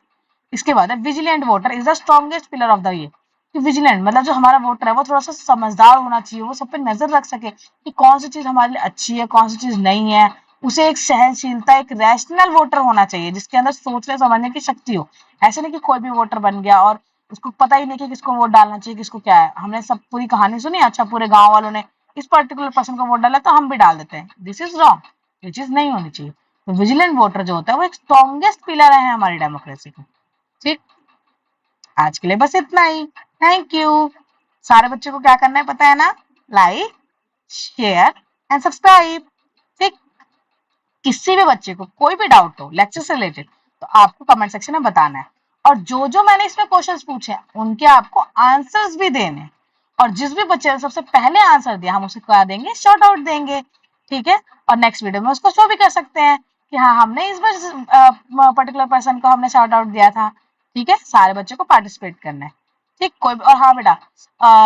Speaker 1: इसके बाद है vigilant voter is the strongest pillar of the ये। विजिलेंट मतलब जो हमारा वोटर है वो थोड़ा सा समझदार होना चाहिए, वो सब पे नजर रख सके कि कौन सी चीज हमारे लिए अच्छी है, कौन सी चीज नहीं है। उसे एक सहनशीलता, एक रैशनल वोटर होना चाहिए जिसके अंदर सोचने समझने की शक्ति हो। ऐसे नहीं कि कोई भी वोटर बन गया और उसको पता ही नहीं कि किसको वोट डालना चाहिए, किसको क्या है। हमने सब पूरी कहानी सुनी, अच्छा पूरे गांव वालों ने इस पर्टिकुलर पर्सन को वोट डाला तो हम भी डाल देते हैं, दिस इज रॉन्ग, ये चीज नहीं होनी चाहिए। तो विजिलेंट वोटर जो होता है वो एक स्ट्रॉन्गेस्ट पिलर है हमारी डेमोक्रेसी का। ठीक। आज के लिए बस इतना ही, थैंक यू। सारे बच्चों को क्या करना है पता है ना, लाइक, शेयर एंड सब्सक्राइब। ठीक। किसी भी बच्चे को कोई भी डाउट हो लेक्चर से रिलेटेड तो आपको कमेंट सेक्शन में बताना है, और जो जो मैंने इसमें क्वेश्चंस पूछे हैं उनके आपको आंसर्स भी देने, और जिस भी बच्चे ने सबसे पहले आंसर दिया हम उसे क्या देंगे, शॉर्ट आउट देंगे। ठीक है। और नेक्स्ट वीडियो में उसको शो भी कर सकते हैं कि हाँ हमने इस पर्टिकुलर पर्सन को हमने शॉर्ट आउट दिया था। ठीक है। सारे बच्चों को पार्टिसिपेट करना है। ठीक। कोई और हाँ बेटा,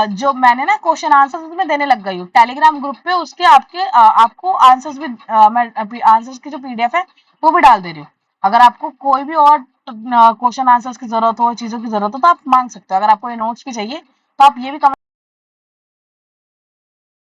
Speaker 1: जो मैंने ना क्वेश्चन आंसर्स में देने लग गई हूँ टेलीग्राम ग्रुप पे, उसके आपको आंसर्स भी मैं आंसर्स की जो पीडीएफ है वो भी डाल दे रही हूँ। अगर आपको कोई भी और क्वेश्चन आंसर्स की जरूरत हो, चीजों की जरूरत हो तो आप मांग सकते हो। अगर आपको ये नोट्स भी चाहिए तो आप ये भी